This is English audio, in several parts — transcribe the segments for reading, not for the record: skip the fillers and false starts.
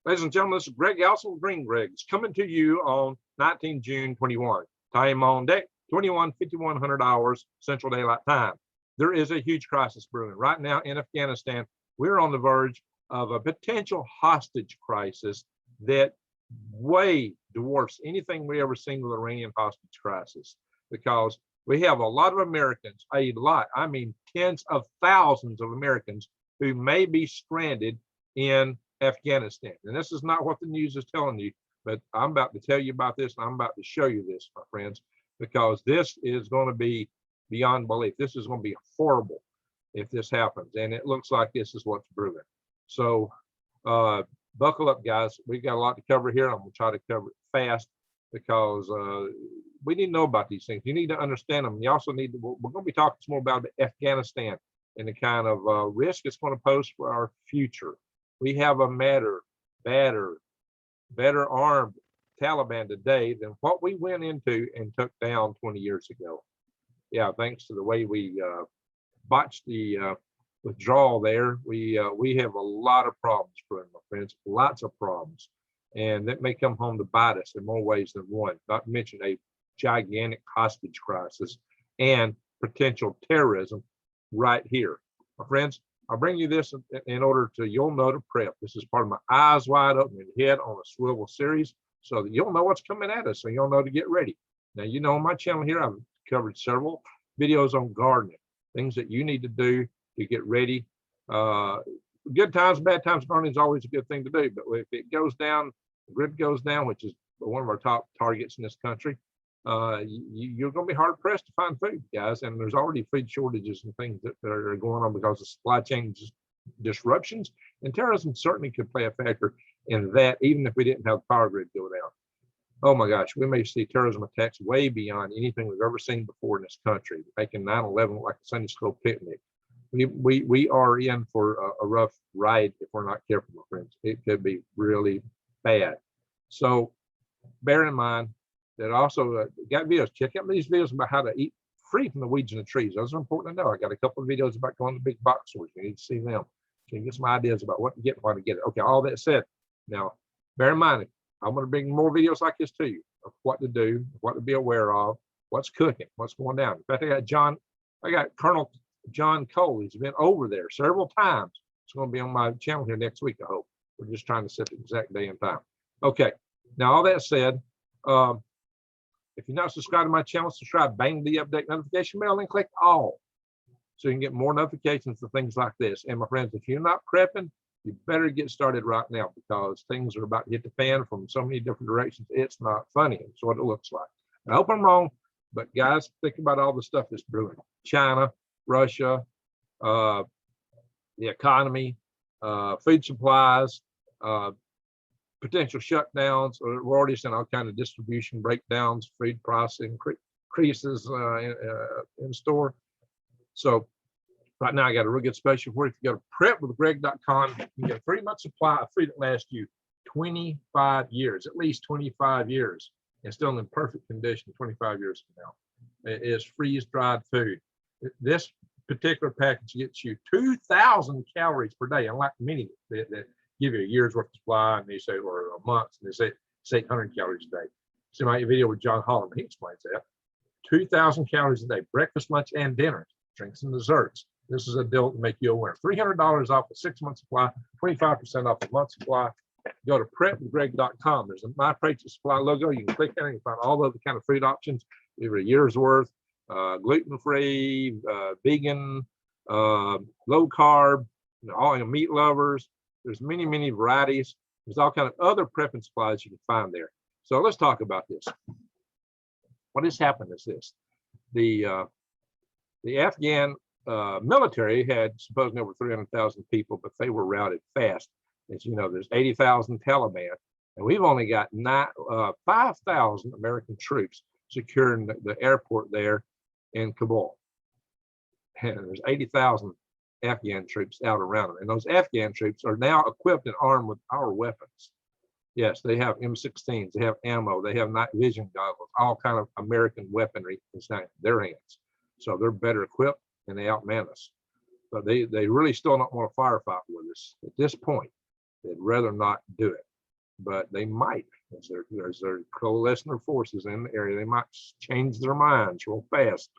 Ladies and gentlemen, this is Greg Allison, Green Greg. It's coming to you on 19 June 21. Time on deck, 5100 hours Central Daylight Time. There is a huge crisis brewing. Right now in Afghanistan, we're on the verge of a potential hostage crisis that way dwarfs anything we ever seen with the Iranian hostage crisis, because we have a lot of Americans, a lot, I mean tens of thousands of Americans who may be stranded in Afghanistan. And this is not what the news is telling you, but I'm about to tell you about this, and I'm about to show you this, my friends, because this is going to be beyond belief. This is going to be horrible if this happens, and it looks like this is what's brewing. So buckle up, guys. We've got a lot to cover here. I'm going to try to cover it fast because we need to know about these things. You need to understand them. You also need to, we're going to be talking some more about Afghanistan and the kind of risk it's going to pose for our future. We have a better armed Taliban today than what we went into and took down 20 years ago. Yeah, thanks to the way we botched the withdrawal there, we have a lot of problems, my friends, lots of problems. And that may come home to bite us in more ways than one, not to mention a gigantic hostage crisis and potential terrorism right here. My friends, I'll bring you this in order to, you'll know to prep. This is part of my eyes wide open and head on a swivel series so that you'll know what's coming at us, so you'll know to get ready. Now, you know, on my channel here, I've covered several videos on gardening, things that you need to do to get ready. Good times, bad times, gardening is always a good thing to do, but if it goes down, the grid goes down, which is one of our top targets in this country, you're going to be hard pressed to find food, guys. And there's already food shortages and things that are going on because of supply chain disruptions, and terrorism certainly could play a factor in that, even if we didn't have the power grid go down. Oh my gosh, we may see terrorism attacks way beyond anything we've ever seen before in this country, making 9/11 look like a Sunday school picnic. We are in for a rough ride if we're not careful, my friends. It could be really bad. So bear in mind that also got videos. Check out these videos about how to eat free from the weeds and the trees. Those are important to know. I got a couple of videos about going to big box stores. You need to see them. So you can get some ideas about what to get and how to get it. Okay, all that said, now bear in mind, I'm going to bring more videos like this to you of what to do, what to be aware of, what's cooking, what's going down. In fact, I got Colonel John Cole. He's been over there several times. It's going to be on my channel here next week, I hope. We're just trying to set the exact day and time. Okay, now all that said, if you're not subscribed to my channel, subscribe, bang the update notification bell, and click all so you can get more notifications for things like this. And my friends, if you're not prepping, you better get started right now, because things are about to hit the fan from so many different directions. It's not funny. It's what it looks like. I hope I'm wrong, but guys, think about all the stuff that's brewing. China, Russia, the economy, food supplies, potential shutdowns, or we're already seeing all kind of distribution breakdowns, food pricing increases in store. So right now I got a real good special for you. If you go to prepwithgreg.com, you can get a 3-month supply of food that lasts you 25 years, at least 25 years, and still in perfect condition 25 years from now. It is freeze-dried food. This particular package gets you 2,000 calories per day, unlike many that give you a year's worth of supply, and they say, or a month, and they say it's 800 calories a day. See my video with John Holland, he explains that. 2,000 calories a day, breakfast, lunch, and dinner, drinks and desserts. This is a deal to make you aware. $300 off a 6-month supply, 25% off a month supply. Go to prepwithgreg.com. There's a My Purchase Supply logo. You can click there and you can find all of the kind of food options. We have a year's worth, gluten-free, vegan, low carb, all meat lovers. There's many varieties. There's all kind of other prepping supplies you can find there. So let's talk about this. What has happened is this: the Afghan military had supposedly over 300,000 people, but they were routed fast. As you know, there's 80,000 Taliban, and we've only got 5,000 American troops securing the airport there in Kabul. And there's 80,000 Afghan troops out around them, and those Afghan troops are now equipped and armed with our weapons. Yes, they have M16s, they have ammo, they have night vision goggles, all kind of American weaponry is in their hands. So they're better equipped and they outman us. But they really still don't want to firefight with us at this point. They'd rather not do it. but they might, as they're coalescing their forces in the area, they might change their minds real fast.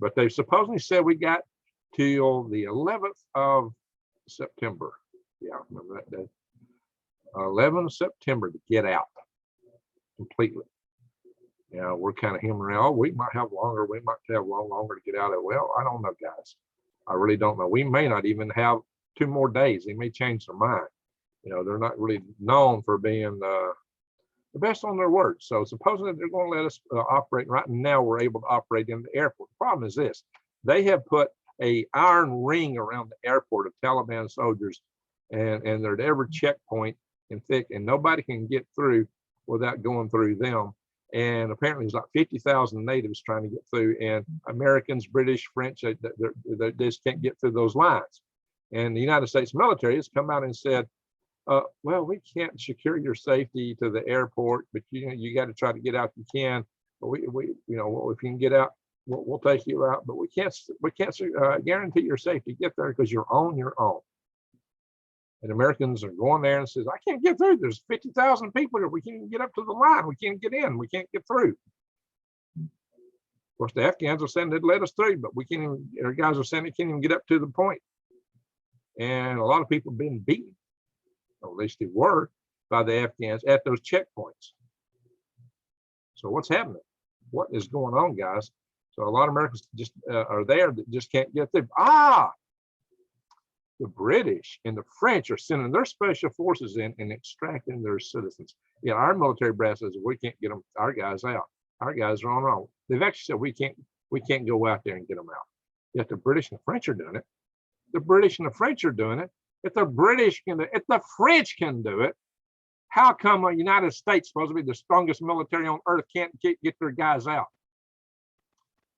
But they supposedly said we got till the 11th of September. Yeah, remember that day. 11th of September to get out completely. Yeah, we're kind of hemming around. Oh, we might have longer. We might have a lot longer to get out of it. Well, I don't know, guys. I really don't know. We may not even have 2 more days. They may change their mind. You know, they're not really known for being the best on their word. So supposedly they're going to let us operate. Right now, we're able to operate in the airport. The problem is this: they have put a iron ring around the airport of Taliban soldiers, and they're at every checkpoint and thick, and nobody can get through without going through them. And apparently there's like 50,000 natives trying to get through, and Americans, British, French, they just can't get through those lines. And the United States military has come out and said, well, we can't secure your safety to the airport, but you got to try to get out if you can. But we you know, if you can get out, we'll take you out, but we can't guarantee your safety to get there because you're on your own. And Americans are going there and says, I can't get through. There's 50,000 people here. We can't get up to the line. We can't get in. We can't get through. Of course, the Afghans are saying they'd let us through, but we can't even, our guys are saying they can't even get up to the point. And a lot of people have been beaten, or at least they were, by the Afghans at those checkpoints. So what's happening? What is going on, guys? So a lot of Americans just are there that just can't get through. The British and the French are sending their special forces in and extracting their citizens. Yeah, our military brass says we can't get our guys out. Our guys are on their own. They've actually said we can't go out there and get them out. Yet the British and the French are doing it. The British and the French are doing it. If the British can do it, if the French can do it, how come the United States, supposed to be the strongest military on earth, can't get their guys out?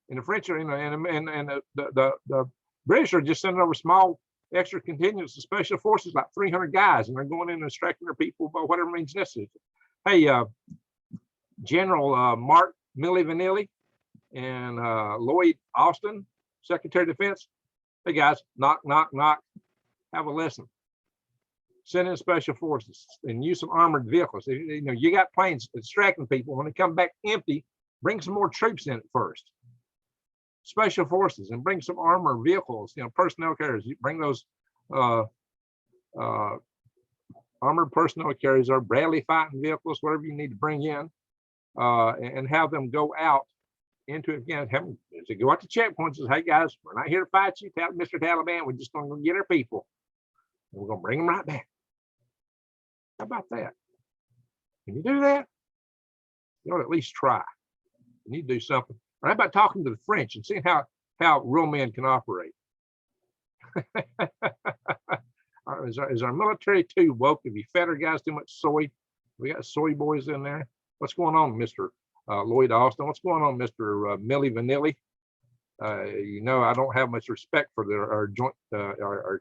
And the French are, and the British are just sending over small extra contingents of special forces, like 300 guys, and they're going in and extracting their people by whatever means necessary. Hey, General Mark Milli Vanilli and Lloyd Austin, Secretary of Defense. Hey guys, knock, knock, knock. Have a lesson. Send in special forces and use some armored vehicles. You know, you got planes extracting people. When they come back empty, bring some more troops in first. Special forces, and bring some armored vehicles, you know, personnel carriers. You bring those armored personnel carriers or Bradley fighting vehicles, whatever you need to bring in, and have them go out into Afghanistan. As they go out to checkpoints, says, hey guys, we're not here to fight you, Mr. Taliban. We're just going to get our people, and we're going to bring them right back. How about that? Can you do that? You ought to at least try. You need to do something. Or how about talking to the French and seeing how real men can operate? Is our military too woke? Have you fed our guys too much soy? We got soy boys in there. What's going on, Mr. Lloyd Austin? What's going on, Mr. Milli Vanilli? You know, I don't have much respect for our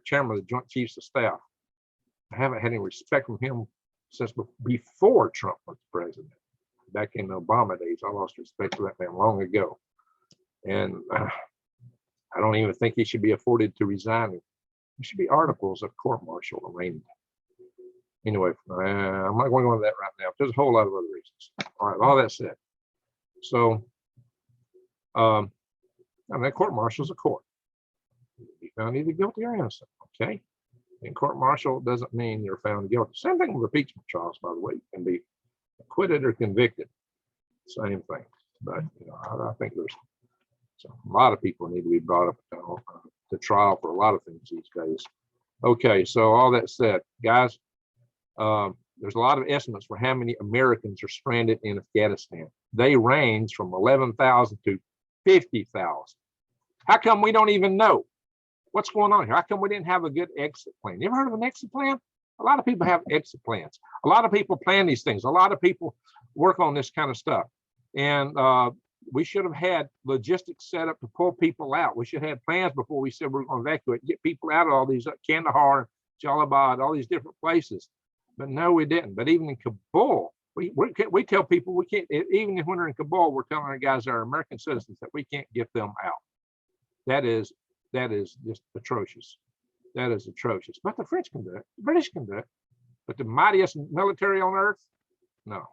chairman of the Joint Chiefs of Staff. I haven't had any respect from him since before Trump was president. Back in the Obama days, I lost respect for that man long ago. And I don't even think he should be afforded to resign. There should be articles of court-martial arraignment. Anyway, I'm not going to go into that right now. There's a whole lot of other reasons. All right, all that said. So, I mean, court-martial is a court. You found either guilty or innocent, okay? And court-martial doesn't mean you're found guilty. Same thing with impeachment trials, by the way. You can be acquitted or convicted. Same thing. But, you know, I think there's a lot of people need to be brought up to trial for a lot of things these days. Okay, so all that said, guys, there's a lot of estimates for how many Americans are stranded in Afghanistan. They range from 11,000 to 50,000. How come we don't even know what's going on here? How come we didn't have a good exit plan? You ever heard of an exit plan? A lot of people have exit plans. A lot of people plan these things. A lot of people work on this kind of stuff. And we should have had logistics set up to pull people out. We should have had plans before we said we're going to evacuate, get people out of all these Kandahar, Jalalabad, all these different places. But no, we didn't. But even in Kabul, we tell people we can't, even when they're in Kabul, we're telling our guys that are American citizens that we can't get them out. That is just atrocious. That is atrocious. But the French can do it. The British can do it. But the mightiest military on earth? No.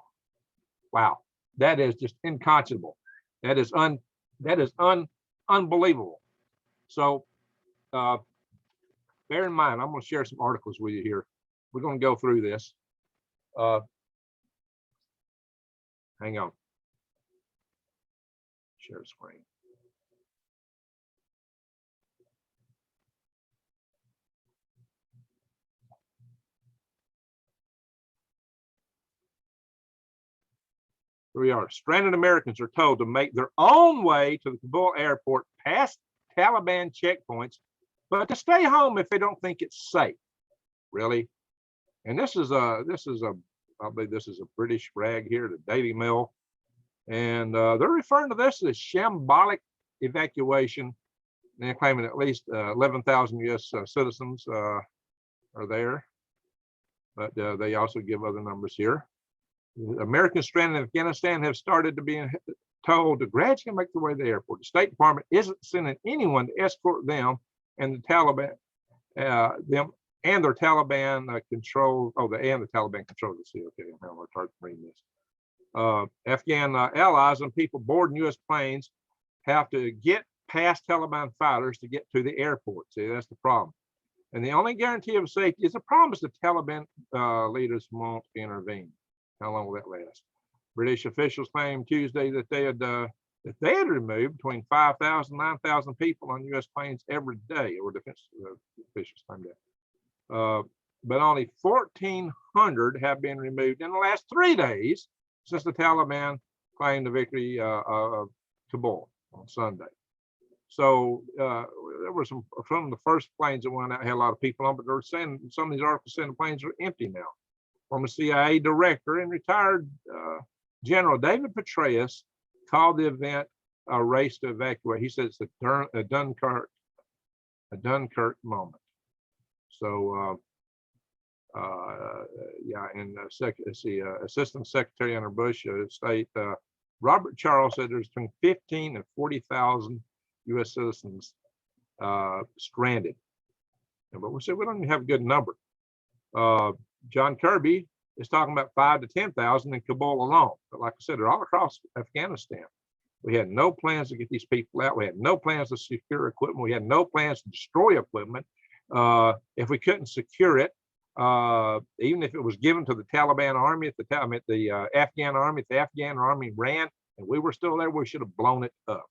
Wow. That is just inconscionable. That is unbelievable. So bear in mind, I'm going to share some articles with you here. We're going to go through this. Hang on. Share screen. Here we are. Stranded Americans are told to make their own way to the Kabul airport past Taliban checkpoints, but to stay home if they don't think it's safe. Really? And I believe this is a British rag here, the Daily Mail. And they're referring to this as shambolic evacuation. And they're claiming at least 11,000 U.S. Citizens are there. But they also give other numbers here. Americans stranded in Afghanistan have started to be told to gradually make their way to the airport. The State Department isn't sending anyone to escort them and the Taliban, their Taliban control. Oh, the Taliban control the sea. Okay, I'm going to read this. Afghan allies and people boarding U.S. planes have to get past Taliban fighters to get to the airport. See, that's the problem. And the only guarantee of safety is a promise the Taliban leaders won't intervene. How long will that last? British officials claimed Tuesday that they had removed between 5,000 and 9,000 people on U.S. planes every day, or defense officials claimed that. But only 1,400 have been removed in the last 3 days since the Taliban claimed the victory of Kabul on Sunday. So there were some from the first planes that went out had a lot of people on, but they're saying some of these articles saying the planes are empty now. Former CIA director and retired General David Petraeus called the event a race to evacuate. He said it's a Dunkirk moment. So yeah, and Assistant Secretary under Bush State Robert Charles said there's between 15 and 40,000 U.S. citizens stranded. But we said we don't even have a good number. John Kirby is talking about 5,000 to 10,000 in Kabul alone. But like I said, they're all across Afghanistan. We had no plans to get these people out. We had no plans to secure equipment. We had no plans to destroy equipment. If we couldn't secure it, even if it was given to the Taliban army at the time, at the Afghan army, if the Afghan army ran and we were still there, we should have blown it up.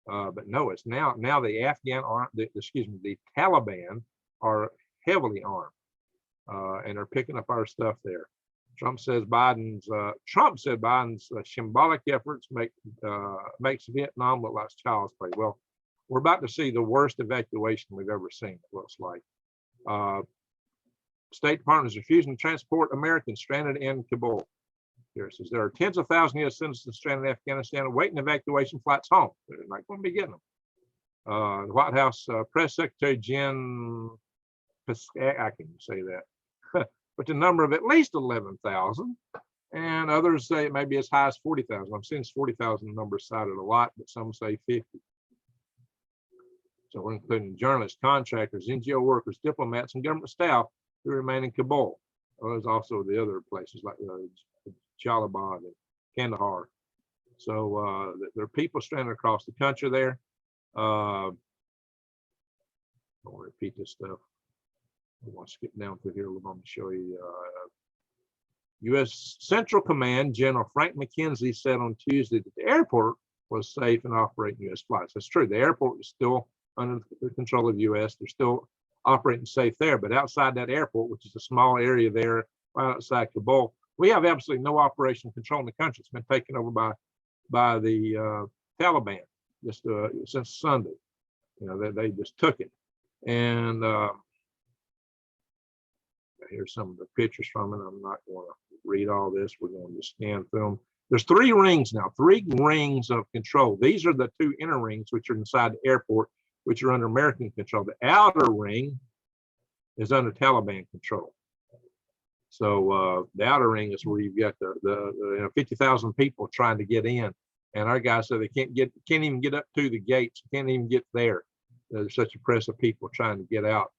But no, it's now the Afghan army, the Taliban are heavily armed. And are picking up our stuff there. Trump said Biden's symbolic efforts makes Vietnam look like child's play. Well, we're about to see the worst evacuation we've ever seen, it looks like. State Department is refusing to transport Americans stranded in Kabul. Here it says there are tens of thousands of U.S. citizens stranded in Afghanistan awaiting evacuation flights home. They're not going to be getting them. The White House Press Secretary Jen, I can say that. But the number of at least 11,000, and others say it may be as high as 40,000. I'm seeing 40,000 numbers cited a lot, but some say 50. So we're including journalists, contractors, NGO workers, diplomats, and government staff who remain in Kabul. Well, there's also the other places like Taliban and Kandahar. So there are people stranded across the country there. I'll repeat this stuff. I want to skip down through here. We're going to show you. U.S. Central Command General Frank McKenzie said on Tuesday that the airport was safe and operating U.S. flights. That's true. The airport is still under the control of the U.S. They're still operating safe there. But outside that airport, which is a small area there right outside Kabul, we have absolutely no operational control in the country. It's been taken over by the Taliban just since Sunday. You know, they just took it. And here's some of the pictures from it. I'm not going to read all this. We're going to just scan through them. There's 3 rings now, 3 rings of control. These are the 2 inner rings, which are inside the airport, which are under American control. The outer ring is under Taliban control. So the outer ring is where you've got the 50,000 people trying to get in, and our guys say they can't even get up to the gates, can't even get there. There's such a press of people trying to get out.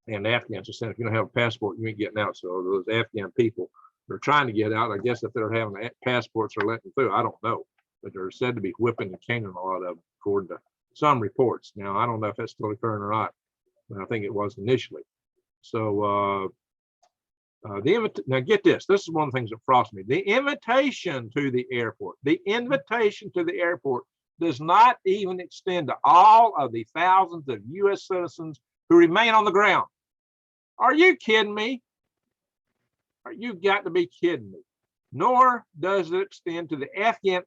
And the Afghans are saying, if you don't have a passport, you ain't getting out. So those Afghan people are trying to get out. I guess if they're having passports, they're letting them through. I don't know. But they're said to be whipping and caning a lot of them, according to some reports. Now, I don't know if that's still occurring or not, but I think it was initially. So now get this. This is one of the things that frosts me. The invitation to the airport does not even extend to all of the thousands of U.S. citizens who remain on the ground. Are you kidding me? You got to be kidding me. Nor does it extend to the Afghan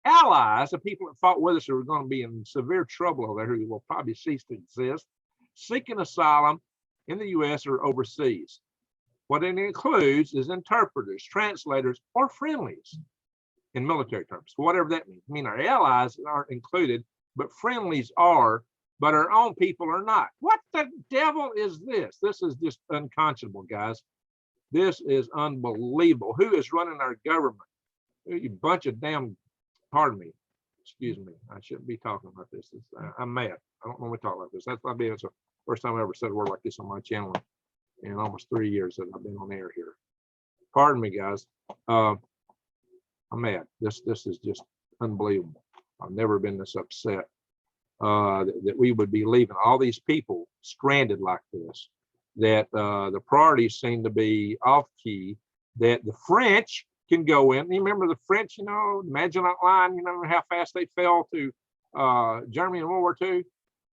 allies, the people that fought with us who are going to be in severe trouble over there, who will probably cease to exist, seeking asylum in the U.S. or overseas. What it includes is interpreters, translators, or friendlies in military terms, whatever that means. I mean, our allies aren't included, but friendlies are, but our own people are not. What the devil is this? This is just unconscionable, guys. This is unbelievable. Who is running our government? You bunch of damn, pardon me, excuse me. I shouldn't be talking about this. I'm mad. I don't normally talk like this. That's probably the first time I ever said a word like this on my channel in almost 3 years that I've been on air here. Pardon me, guys. I'm mad. This is just unbelievable. I've never been this upset that we would be leaving all these people stranded like this, that the priorities seem to be off key, that the French can go in. You remember the French, you know, Maginot Line, you know how fast they fell to Germany in World War II?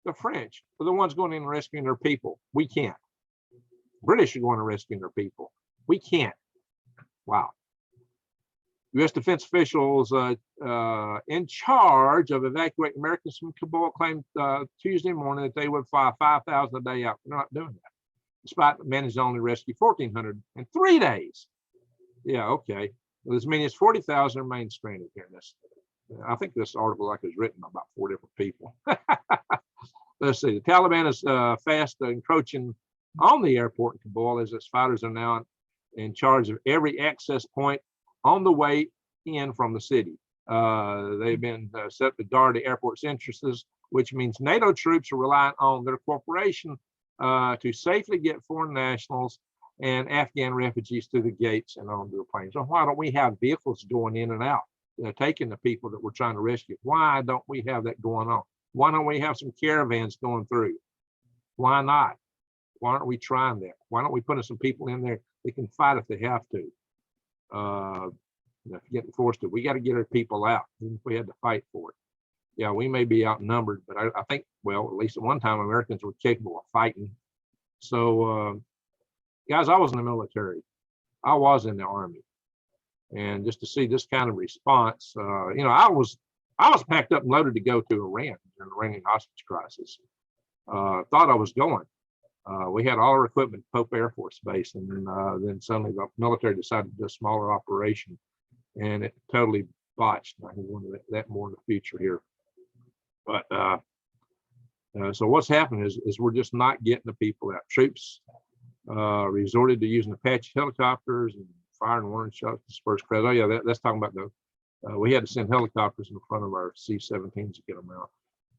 The French are the ones going in and rescuing their people. We can't. British are going to rescue their people. We can't. Wow. U.S. defense officials in charge of evacuating Americans from Kabul claimed Tuesday morning that they would fly 5,000 a day out. They're not doing that, despite managing to only rescue 1,400 in 3 days. Yeah, okay. Well, as many as 40,000 remain stranded here in this. I think this article is written by about 4 different people. Let's see. The Taliban is fast encroaching on the airport in Kabul as its fighters are now in charge of every access point on the way in from the city. They've been set to guard the airport's entrances, which means NATO troops are relying on their cooperation to safely get foreign nationals and Afghan refugees through the gates and onto the planes. So why don't we have vehicles going in and out, taking the people that we're trying to rescue? Why don't we have that going on? Why don't we have some caravans going through? Why not? Why aren't we trying that? Why don't we put some people in there that can fight if they have to? If getting forced to, we got to get our people out, even if we had to fight for it. Yeah, we may be outnumbered, but I think, well, at least at one time, Americans were capable of fighting. So, guys, I was in the military. I was in the Army. And just to see this kind of response, you know, I was packed up and loaded to go to Iran during the Iranian hostage crisis. Thought I was going. We had all our equipment at Pope Air Force Base, and then suddenly the military decided to do a smaller operation, and it totally botched. I can go into that more in the future here. But so what's happened is we're just not getting the people out. Troops resorted to using Apache helicopters and firing warning shots to disperse crowds. Oh yeah, that's talking about the. We had to send helicopters in front of our C-17s to get them out.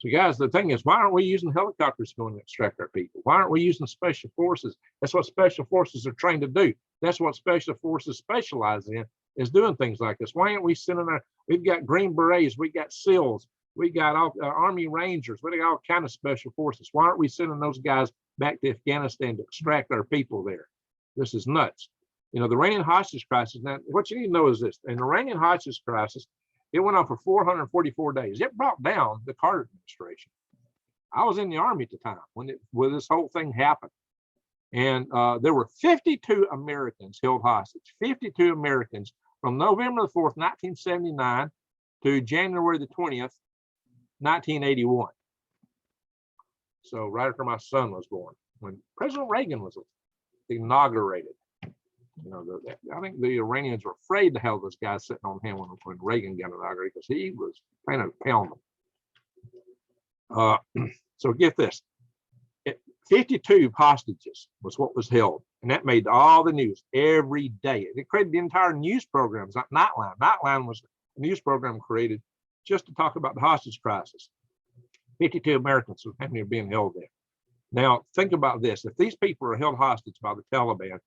So guys, the thing is, why aren't we using helicopters going to extract our people? Why aren't we using special forces? That's what special forces are trained to do. That's what special forces specialize in, is doing things like this. Why aren't we sending we've got Green Berets, we got SEALs, we got all Army Rangers, we got all kind of special forces. Why aren't we sending those guys back to Afghanistan to extract our people there? This is nuts. You know, the Iranian hostage crisis, now what you need to know is this: an Iranian hostage crisis, it went on for 444 days. It brought down the Carter administration. I was in the Army at the time when this whole thing happened. And there were 52 Americans held hostage, 52 Americans from November the 4th, 1979 to January the 20th, 1981. So right after my son was born, when President Reagan was inaugurated. You know, I think the Iranians were afraid to have those guys sitting on him when Reagan got inaugurated, because he was trying to pound them. So get this, 52 hostages was what was held, and that made all the news every day. It created the entire news programs, like Nightline. Nightline was a news program created just to talk about the hostage crisis. 52 Americans were being held there. Now, think about this. If these people are held hostage by the Taliban,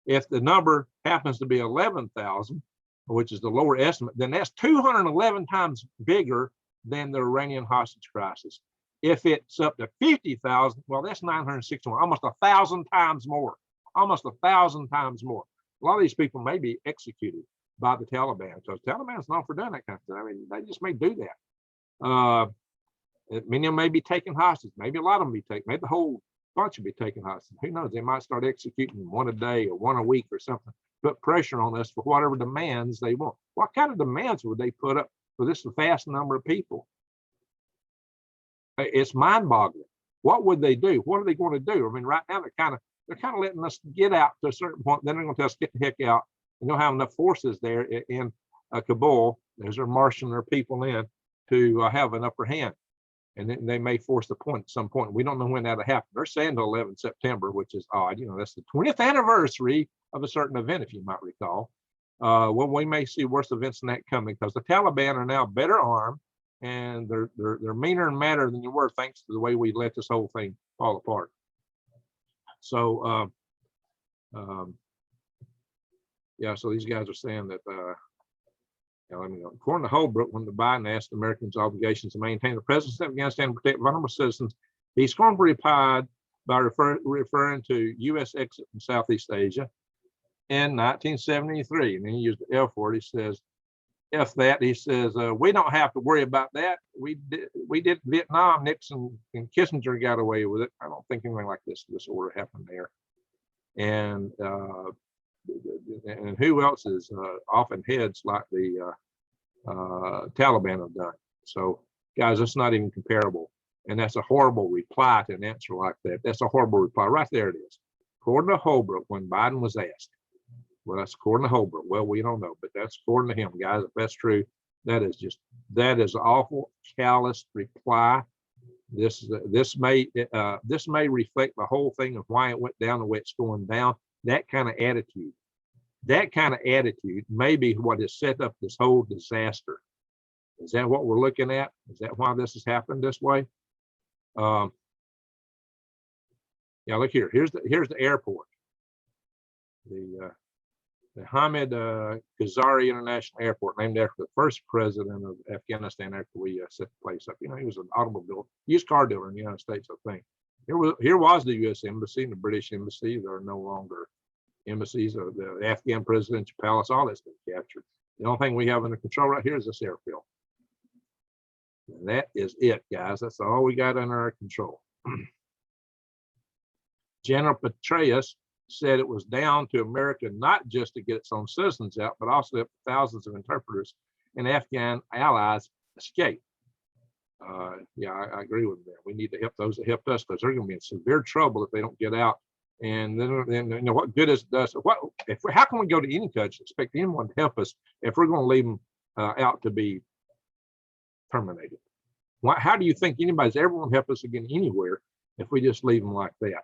if the number happens to be 11,000, which is the lower estimate, then that's 211 times bigger than the Iranian hostage crisis. If it's up to 50,000, well, that's 961, almost 1,000 times more, almost 1,000 times more. A lot of these people may be executed by the Taliban, because Taliban's known for doing that kind of stuff. I mean, they just may do that. Many of them may be taken hostage. Maybe a lot of them be taken. Maybe the whole bunch will be taken hostage. Who knows? They might start executing one a day or one a week or something. Put pressure on us for whatever demands they want. What kind of demands would they put up for this vast number of people? It's mind-boggling. What would they do? What are they going to do? I mean, right now they're kind of letting us get out to a certain point. Then they're going to tell us get the heck out. And they'll have enough forces there in Kabul, as they're marshaling their people in, to have an upper hand. And then they may force the point at some point. We don't know when that'll happen. They're saying to 11 September, which is odd. You know, that's the 20th anniversary of a certain event, if you might recall. Well, we may see worse events than that coming, because the Taliban are now better armed, and they're meaner and madder than you were, thanks to the way we let this whole thing fall apart. So, yeah. So these guys are saying that. Let me know. According to Holbrooke, when the Biden asked Americans' obligations to maintain the presence in Afghanistan and protect vulnerable citizens, he scornfully replied by referring to U.S. exit from Southeast Asia in 1973. And then he used the F word. He says, F that. He says, we don't have to worry about that. We did Vietnam. Nixon and Kissinger got away with it. I don't think anything like this order happened there. And who else is often heads like the Taliban have done? So, guys, it's not even comparable. And that's a horrible reply to an answer like that. That's a horrible reply. Right there it is. According to Holbrooke, when Biden was asked, well, that's according to Holbrooke. Well, we don't know, but that's according to him, guys. If that's true, that is awful, callous reply. This may reflect the whole thing of why it went down the way it's going down. That kind of attitude may be what has set up this whole disaster. Is that what we're looking at? Is that why this has happened this way? Yeah, look here. Here's the airport. The Hamid Karzai International Airport, named after the first president of Afghanistan after we set the place up. You know, he was an automobile, used car dealer in the United States, I think. Here was the U.S. Embassy and the British Embassy. There are no longer embassies. The Afghan presidential palace, all that's been captured. The only thing we have under control right here is this airfield. And that is it, guys. That's all we got under our control. General Petraeus said it was down to America not just to get its own citizens out, but also to help thousands of interpreters and Afghan allies escape. Yeah, I agree with that. We need to help those that helped us, because they're going to be in severe trouble if they don't get out. And then you know, what good is it does? How can we go to any country and expect anyone to help us if we're going to leave them out to be terminated? How do you think anybody's ever going to help us again anywhere if we just leave them like that?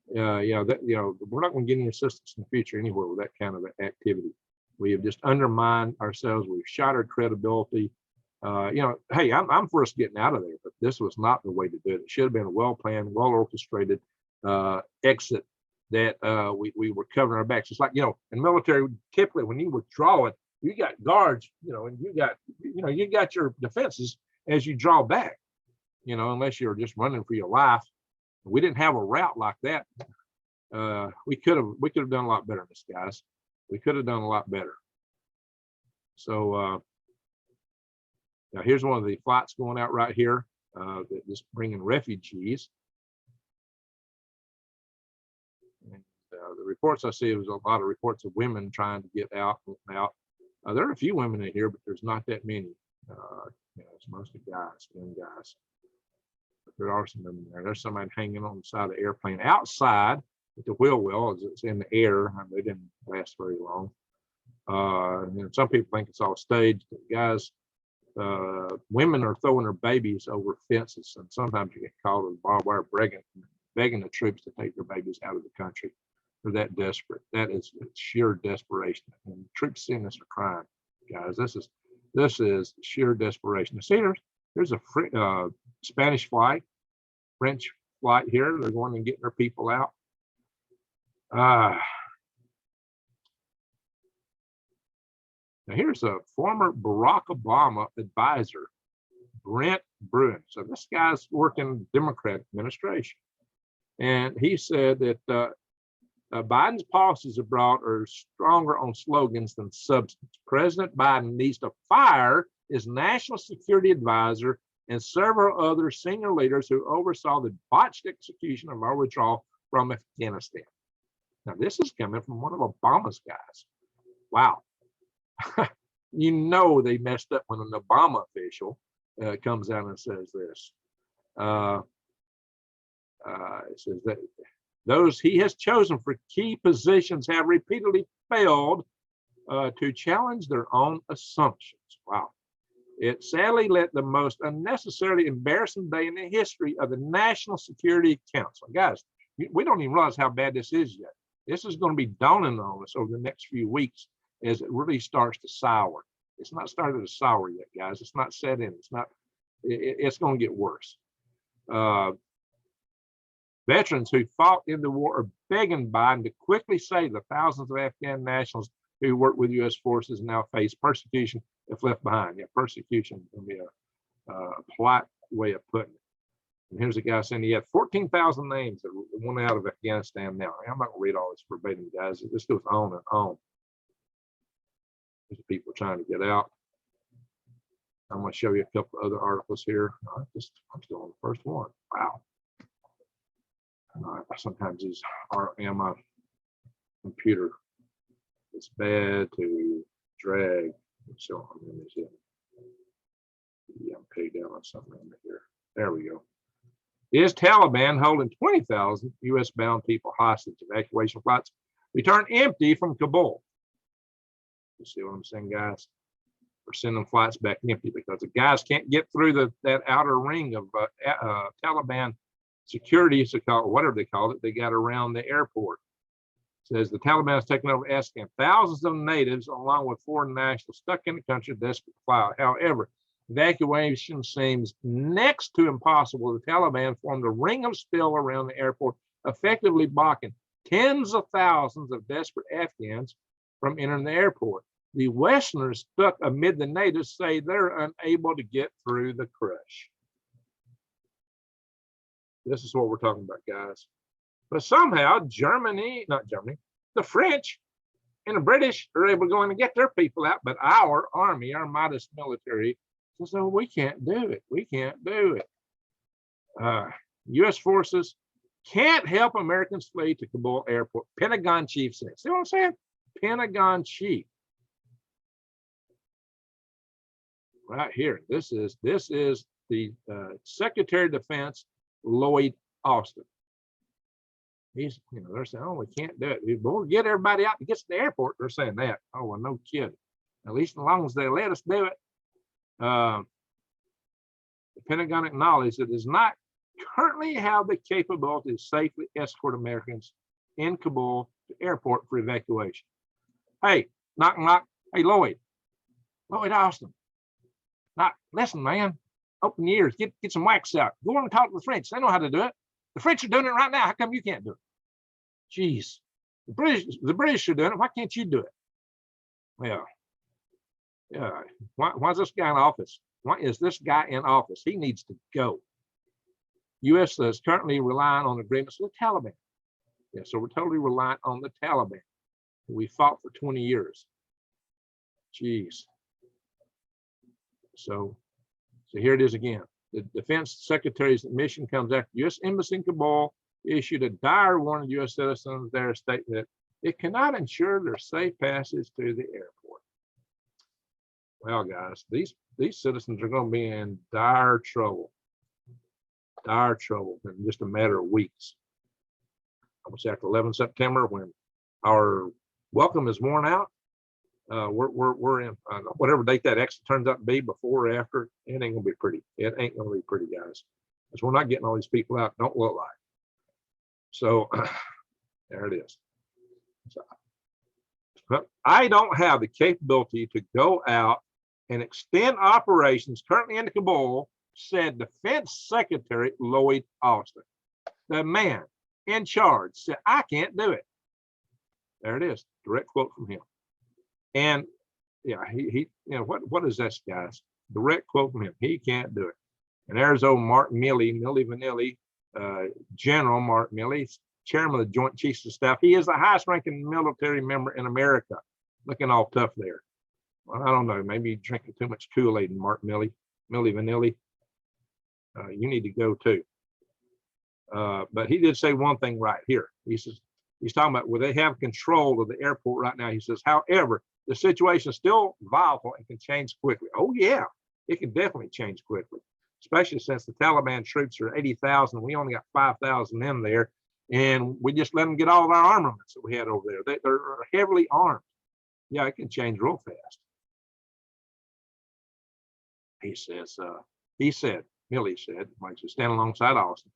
We're not going to get any assistance in the future anywhere with that kind of activity. We have just undermined ourselves. We've shot our credibility. Hey, I'm for us getting out of there, but this was not the way to do it. It should have been a well-planned, well-orchestrated exit that we were covering our backs. It's like, you know, in military, typically when you withdraw it, you got guards, and you got your defenses as you draw back, unless you're just running for your life. We didn't have a route like that. We could have done a lot better, guys. We could have done a lot better. So now here's one of the flights going out right here, just bringing refugees. And the reports I see, was a lot of reports of women trying to get out. There are a few women in here, but there's not that many. It's mostly guys, young guys. But there are some women there. There's somebody hanging on the side of the airplane outside with the wheel well as it's in the air. They didn't last very long. And some people think it's all staged. Guys, women are throwing their babies over fences, and sometimes you get caught with barbed wire begging the troops to take their babies out of the country. They're that desperate. That is sheer desperation. And troops seeing this are crying, guys. This is sheer desperation. See, there's a Spanish flight, French flight here. They're going and getting their people out. Now here's a former Barack Obama advisor, Brent Brewing. So this guy's working Democrat administration. And he said that Biden's policies abroad are stronger on slogans than substance. President Biden needs to fire his national security advisor and several other senior leaders who oversaw the botched execution of our withdrawal from Afghanistan. Now, this is coming from one of Obama's guys. Wow. You know they messed up when an Obama official comes out and says this. It says that those he has chosen for key positions have repeatedly failed to challenge their own assumptions. Wow. It sadly led the most unnecessarily embarrassing day in the history of the National Security Council. Guys, we don't even realize how bad this is yet. This is going to be dawning on us over the next few weeks as it really starts to sour. It's not started to sour yet, guys. It's not set in. It's not. It's going to get worse. Veterans who fought in the war are begging Biden to quickly save the thousands of Afghan nationals who work with U.S. forces and now face persecution if left behind. Yeah, persecution can be a polite way of putting it. And here's a guy saying he had 14,000 names that went out of Afghanistan now. I'm not going to read all this verbatim, guys. This goes on and on. There's people trying to get out. I'm going to show you a couple of other articles here. I'm still on the first one. Wow. Sometimes these are on my computer. It's bad to drag. So I'm paid down on something under here. There we go. Is Taliban holding 20,000 U.S. bound people hostage? Evacuation flights return empty from Kabul. You see what I'm saying, guys? We're sending flights back empty because the guys can't get through that outer ring of Taliban security, whatever they call it. They got around the airport. It says the Taliban has taken over Afghanistan. Thousands of natives, along with foreign nationals, stuck in the country, desperate to fly out. However, evacuation seems next to impossible. The Taliban formed a ring of steel around the airport, effectively blocking tens of thousands of desperate Afghans from entering the airport. The Westerners stuck amid the natives say they're unable to get through the crush. This is what we're talking about, guys. But somehow the French and the British are able to go in and get their people out, but our army, our modest military, says, "Oh, we can't do it. We can't do it." U.S. forces can't help Americans flee to Kabul airport. Pentagon chief says. See what I'm saying? Pentagon chief. Right here. This is the Secretary of Defense, Lloyd Austin. He's, they're saying, "Oh, we can't do it. We'll get everybody out to get to the airport." They're saying that. Oh, well, no kidding. At least as long as they let us do it. The Pentagon acknowledged it does not currently have the capability to safely escort Americans in Kabul to airport for evacuation. Hey, knock, knock. Hey, Lloyd Austin. Listen, man. Open your ears. Get some wax out. Go on and talk to the French. They know how to do it. The French are doing it right now. How come you can't do it? Jeez. The British are doing it. Why can't you do it? Well, yeah. Why is this guy in office? Why is this guy in office? He needs to go. U.S. is currently relying on agreements with the Taliban. Yeah, so we're totally reliant on the Taliban. We fought for 20 years. Jeez. So here it is again. The Defense Secretary's mission comes after the U.S. Embassy in Kabul issued a dire warning to U.S. citizens there stating that it cannot ensure their safe passage to the airport. Well, guys, these citizens are going to be in dire trouble in just a matter of weeks. I would say after 11 September, when our welcome is worn out, we're in whatever date that exit turns out to be, before or after. It ain't gonna be pretty. It ain't gonna be pretty, guys, because we're not getting all these people out. Don't look like. So there it is. So, I don't have the capability to go out and extend operations currently in Kabul, said Defense Secretary Lloyd Austin. the man in charge said, I can't do it. There it is, direct quote from him. And yeah, he you know, what is this, guys? Direct quote from him. He can't do it. And there's old Mark Milley Vanilli, General Mark Milley, chairman of the Joint Chiefs of Staff. He is the highest ranking military member in America. Looking all tough there. Well, I don't know. Maybe you're drinking too much Kool-Aid, Mark Milley Vanilli. You need to go too. But he did say one thing right here. He says, he's talking about where they have control of the airport right now. He says, however, the situation is still volatile and can change quickly. Oh yeah, it can definitely change quickly, especially since the Taliban troops are 80,000. We only got 5,000 in there, and we just let them get all of our armaments that we had over there. They're heavily armed. Yeah, it can change real fast. He said, Milley said, like to stand alongside Austin,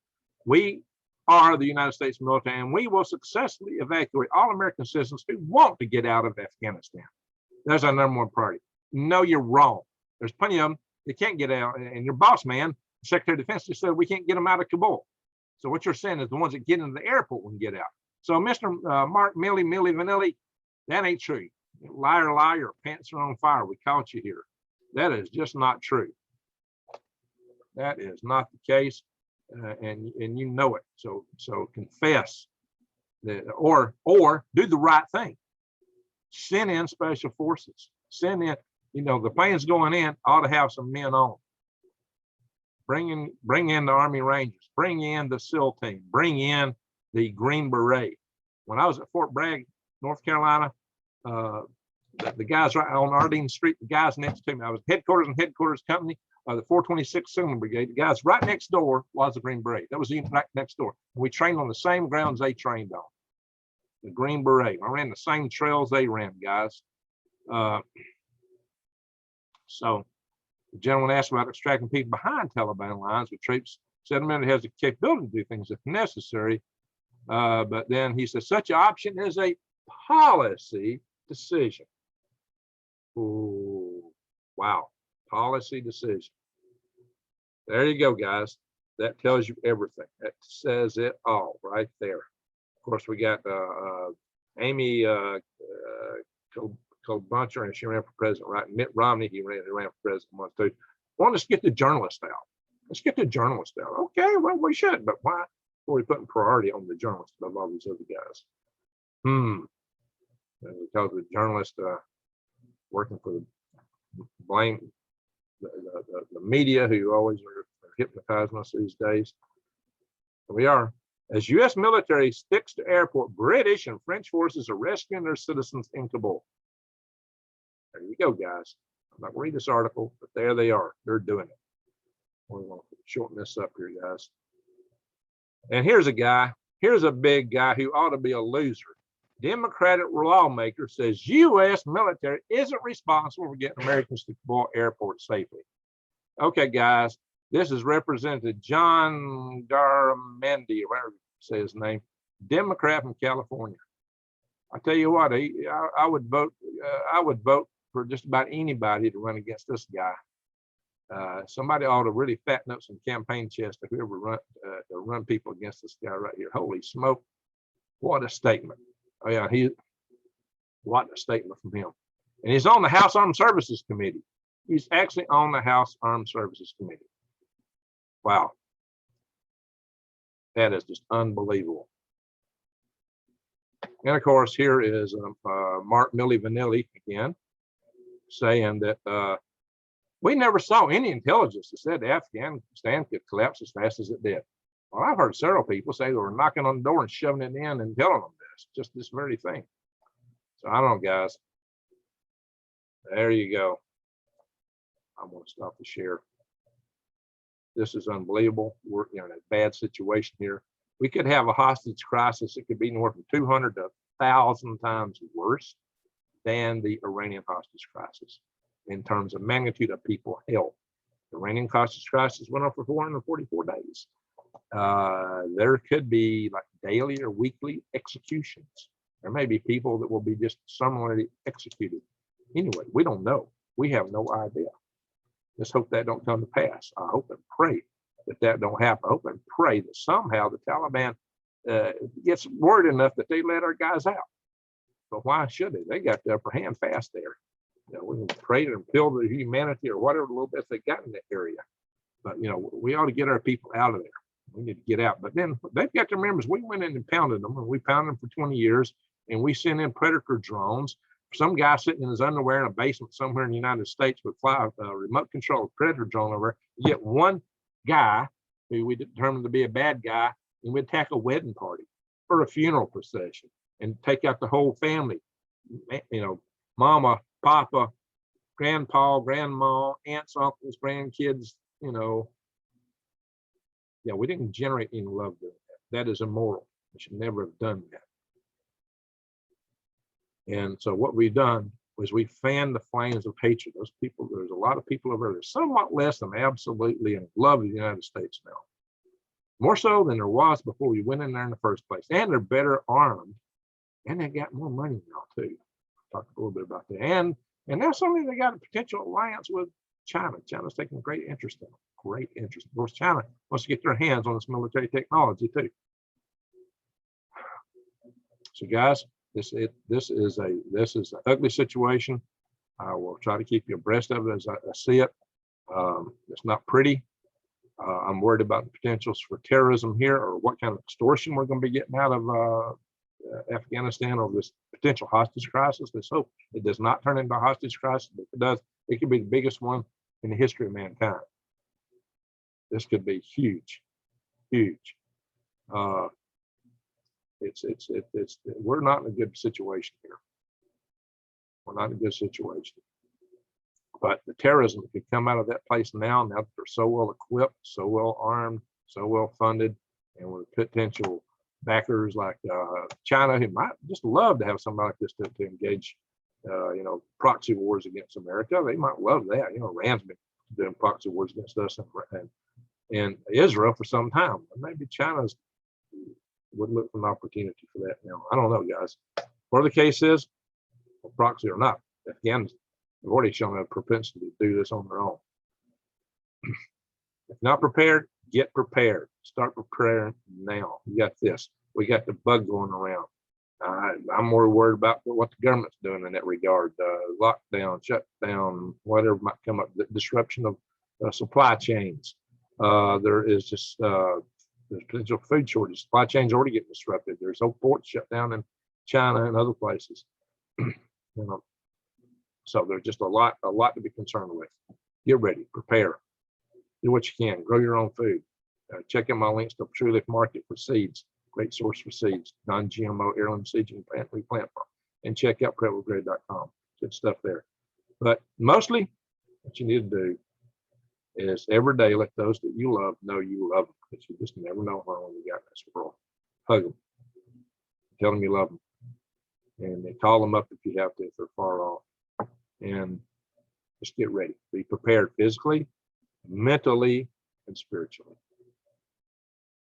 we are the United States military, and we will successfully evacuate all American citizens who want to get out of Afghanistan. That's our number one priority. No, you're wrong. There's plenty of them that can't get out, and your boss man, the Secretary of Defense, just said we can't get them out of Kabul. So what you're saying is the ones that get into the airport will get out. So Mr. Mark Milley Vanilli, that ain't true. Liar, liar, pants are on fire. We caught you here. That is just not true. That is not the case, and you know it. So confess that, or do the right thing. Send in special forces. Send in, you know, the planes going in ought to have some men on. Bring in the Army Rangers. Bring in the SEAL team. Bring in the Green Beret. When I was at Fort Bragg, North Carolina, the guys right on Ardeen Street, the guys next to me, I was headquarters company, the 426th Signal Brigade. The guys right next door was the Green Beret. That was the right next door. And we trained on the same grounds they trained on. The Green Beret. I ran the same trails they ran, guys. So the gentleman asked about extracting people behind Taliban lines with troops. Said it has the capability to do things if necessary. But then he says such an option is a policy decision. Ooh, wow. Policy decision. There you go, guys. That tells you everything. That says it all right there. Of course, we got Amy Klobuchar, and she ran for president, right? Mitt Romney, he ran for president once too. Well, let's get the journalist out. Let's get the journalist out. Okay, well, we should, but why are we putting priority on the journalist above all these other guys? Because the journalist working for the blame the media, who always are hypnotizing us these days. We are. As U.S. military sticks to airport, British and French forces are rescuing their citizens in Kabul. There you go, guys. I'm not reading this article, but there they are. They're doing it. We're going to shorten this up here, guys. And here's a big guy who ought to be a loser. Democratic lawmaker says U.S. military isn't responsible for getting Americans to Kabul airport safely. Okay, guys, this is Representative John Garamendi, whatever you say his name, Democrat from California. I tell you what, I would vote for just about anybody to run against this guy. Somebody ought to really fatten up some campaign chest to whoever run people against this guy right here. Holy smoke! What a statement! Oh yeah, what a statement from him. And he's on the House Armed Services Committee. He's actually on the House Armed Services Committee. Wow. That is just unbelievable. And of course, here is Mark Milley Vanilli again, saying that we never saw any intelligence that said Afghanistan could collapse as fast as it did. Well, I've heard several people say they were knocking on the door and shoving it in and telling them this, just this very thing. So I don't know, guys. There you go. I'm going to stop the share. This is unbelievable. We're in a bad situation here. We could have a hostage crisis. It could be anywhere from 200 to 1,000 times worse than the Iranian hostage crisis in terms of magnitude of people held. The Iranian hostage crisis went on for 444 days. There could be like daily or weekly executions. There may be people that will be just summarily executed. Anyway, we don't know. We have no idea. Let's hope that don't come to pass. I hope and pray that don't happen. I hope and pray that somehow the Taliban gets word enough that they let our guys out. But why should they? They got the upper hand fast there. You know, we can pray and build the humanity or whatever little bit they got in that area. But you know, we ought to get our people out of there. We need to get out. But then they've got to remember, we went in and pounded them, and we pounded them for 20 years, and we sent in predator drones. Some guy sitting in his underwear in a basement somewhere in the United States would fly a remote control predator drone over. You get one guy who we determined to be a bad guy, and we'd attack a wedding party or a funeral procession and take out the whole family. You know, mama, papa, grandpa, grandma, aunts, uncles, grandkids, you know. Yeah, we didn't generate any love doing that. That is immoral. We should never have done that. And so what we've done was we fanned the flames of hatred. Those people, there's a lot of people over there, somewhat less than absolutely in love of the United States now. More so than there was before we went in there in the first place. And they're better armed. And they got more money now too. Talk a little bit about that. And now suddenly they got a potential alliance with China. China's taking great interest in them. Great interest. Of course, China wants to get their hands on this military technology too. So guys, this is an ugly situation. I will try to keep you abreast of it as I see it. It's not pretty. I'm worried about the potentials for terrorism here, or what kind of extortion we're going to be getting out of Afghanistan over this potential hostage crisis. Let's hope it does not turn into a hostage crisis. But if it does, it could be the biggest one in the history of mankind. This could be huge, huge. We're not in a good situation here. We're not in a good situation. But the terrorism could come out of that place now that they're so well equipped, so well armed, so well funded, and with potential backers like China, who might just love to have somebody like this to engage, you know, proxy wars against America. They might love that. You know, Iran's been doing proxy wars against us and Israel for some time. Maybe China's would look for an opportunity for that now. I don't know, guys. Whatever the case is, proxy or not, Afghanistan have already shown a propensity to do this on their own. If not prepared, get prepared. Start preparing now. You got this. We got the bug going around. I'm more worried about what the government's doing in that regard. Lockdown, shutdown, whatever might come up. The disruption of supply chains. There is just there's potential food shortage. Supply chains already getting disrupted. There's whole ports shut down in China and other places. You know, so there's just a lot to be concerned with. Get ready, prepare, do what you can, grow your own food. Check out my links to True Leaf Market for seeds. Great source for seeds, non-GMO heirloom seeds you can replant from. And check out PrepWithGreg.com. Good stuff there. But mostly, what you need to do is every day let those that you love know you love them, because you just never know how long you got in this world. Hug them. Tell them you love them. And then call them up if you have to, if they're far off. And just get ready. Be prepared physically, mentally, and spiritually.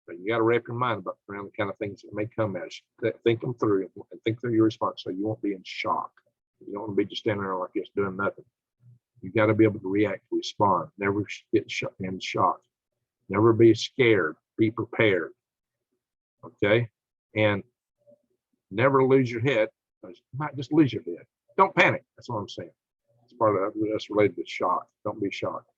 But you got to wrap your mind around the kind of things that may come at you. Think them through and think through your response so you won't be in shock. You don't want to be just standing there like this doing nothing. You got to be able to react, respond. Never get in shock. Never be scared. Be prepared. Okay? And never lose your head. Not just lose your head. Don't panic. That's what I'm saying. It's part of that's related to shock. Don't be shocked.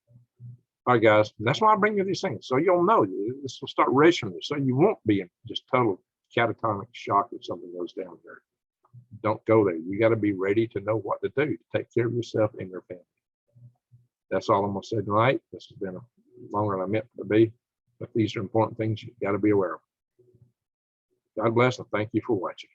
All right, guys. That's why I bring you these things. So you'll know. This will start rationing you. So you won't be in just total catatonic shock if something goes down there. Don't go there. You got to be ready to know what to do to take care of yourself and your family. That's all I'm going to say tonight. This has been longer than I meant to be, but these are important things you got to be aware of. God bless and thank you for watching.